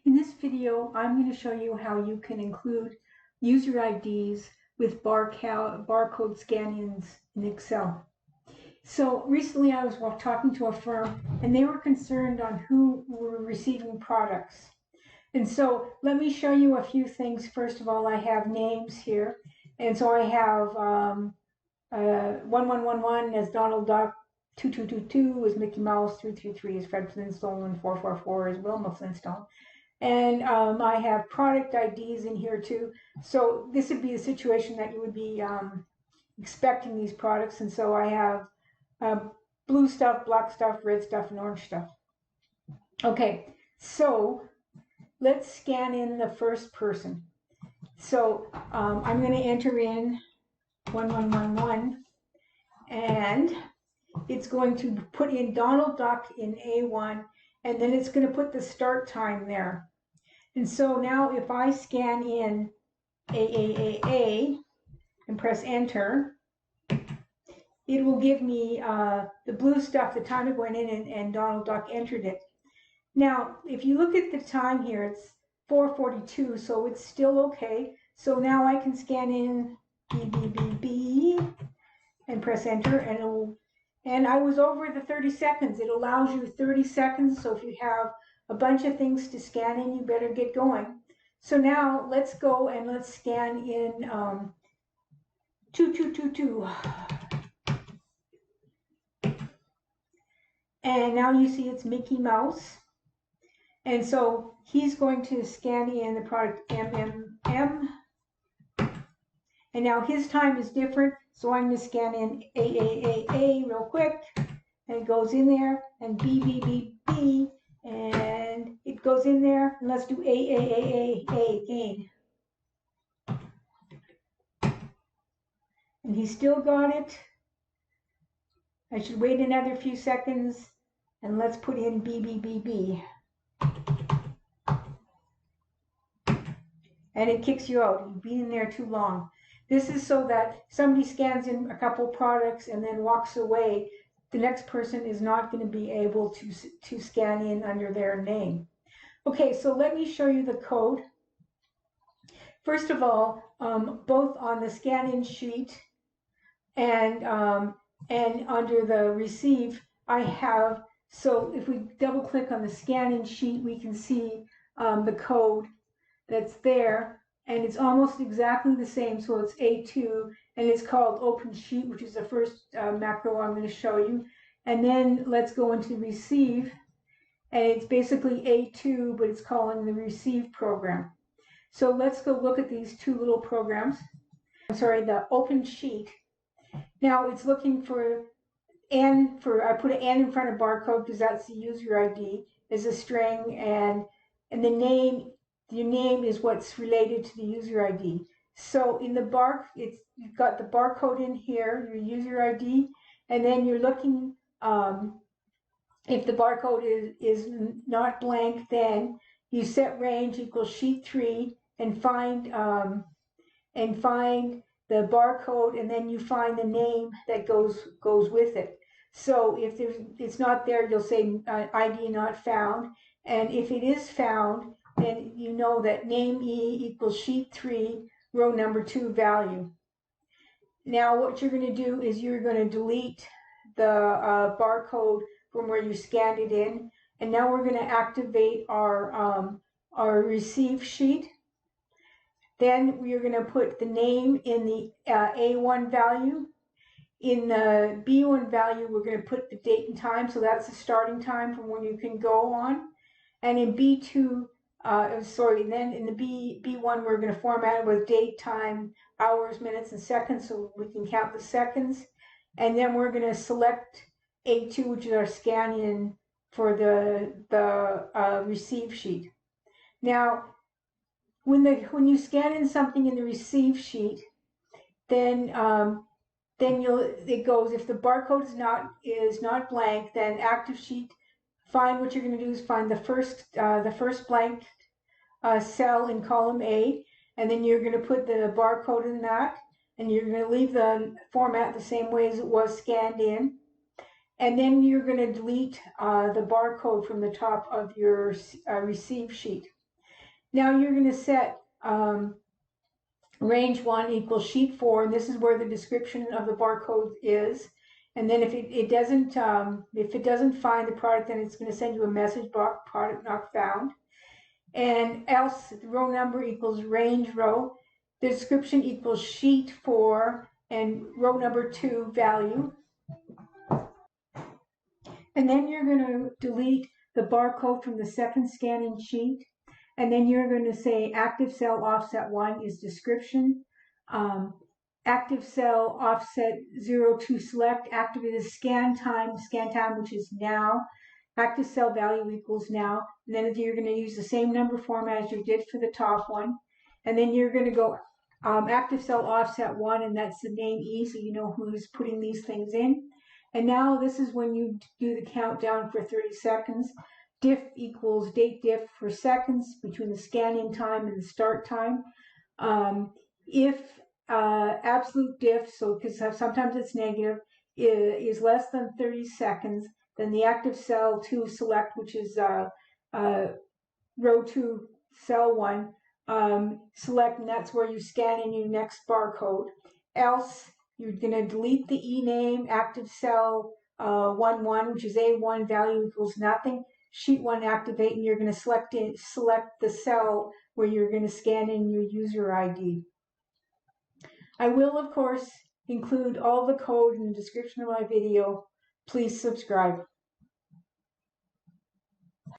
In this video, I'm going to show you how you can include user IDs with barcode scan-ins in Excel. So recently I was talking to a firm and they were concerned on who were receiving products. And so let me show you a few things. First of all, I have names here. And so I have 1111 as Donald Duck, 2222 is Mickey Mouse, 333 is Fred Flintstone, and 444 is Wilma Flintstone. And I have product IDs in here too. So this would be a situation that you would be expecting these products. And so I have blue stuff, black stuff, red stuff, and orange stuff. Okay, so let's scan in the first person. So I'm going to enter in 1111, and it's going to put in Donald Duck in A1, and then it's going to put the start time there. And so now if I scan in A and press enter, it will give me the blue stuff, the time it went in, and Donald Duck entered it. Now, if you look at the time here, it's 4:42, so it's still okay. So now I can scan in B and press enter, and I was over the 30 seconds. It allows you 30 seconds, so if you have a bunch of things to scan in, you better get going. So now let's go and let's scan in 2222. And now you see it's Mickey Mouse. And so he's going to scan in the product MMM. And now his time is different, so I'm going to scan in A real quick. And it goes in there, and B, and it goes in there. And let's do A again. And he still got it. I should wait another few seconds, and let's put in B. And it kicks you out. You've been in there too long. This is so that somebody scans in a couple products and then walks away. The next person is not going to be able to scan in under their name. Okay, so let me show you the code. First of all, both on the scan-in sheet and under the receive, I have, so if we double click on the scan-in sheet, we can see the code that's there, and it's almost exactly the same. So it's A2, and it's called opensheet, which is the first macro I'm going to show you. And then let's go into receive, and it's basically A2, but it's calling the receive program. So let's go look at these two little programs. I'm sorry, the opensheet. Now it's looking for N, I put an N in front of barcode because that's the user ID, is a string, and the name, your name is what's related to the user ID. So in the you've got the barcode in here, your user ID, and then you're looking, if the barcode is not blank, then you set range equals sheet 3 and find the barcode, and then you find the name that goes with it. So if it's not there, you'll say ID not found, and if it is found, then you know that name E equals sheet 3, row number 2 value. Now what you're going to do is you're going to delete the barcode from where you scanned it in, and now we're going to activate our receive sheet. Then we're going to put the name in the A1 value. In the B1 value, we're going to put the date and time, so that's the starting time from when you can go on. And in B2, then in the B1, we're going to format it with date, time, hours, minutes, and seconds, so we can count the seconds. And then we're going to select A2, which is our scan-in for the receive sheet. Now, when you scan in something in the receive sheet, then it goes, if the barcode is not blank, then active sheet. Find what you're going to do is find the first blank cell in column A, and then you're going to put the barcode in that, and you're going to leave the format the same way as it was scanned in, and then you're going to delete the barcode from the top of your receive sheet. Now you're going to set range 1 equals sheet 4, and this is where the description of the barcode is. And then if it doesn't find the product, then it's going to send you a message box, product not found. And else row number equals range row, the description equals sheet 4, and row number 2 value. And then you're going to delete the barcode from the second scanning sheet. And then you're going to say active cell offset 1 is description. Active cell offset 0 to select. Active is scan time, which is now. Active cell value equals now. And then you're going to use the same number format as you did for the top one. And then you're going to go active cell offset 1, and that's the name E, so you know who's putting these things in. And now this is when you do the countdown for 30 seconds. Diff equals date diff for seconds between the scanning time and the start time. If absolute diff, so because sometimes it's negative, is less than 30 seconds, then the active cell to select, which is row 2, cell 1, select, and that's where you scan in your next barcode. Else, you're going to delete the E name, active cell 1, which is A1, value equals nothing. Sheet 1 activate, and you're going to select the cell where you're going to scan in your user ID. I will, of course, include all the code in the description of my video. Please subscribe.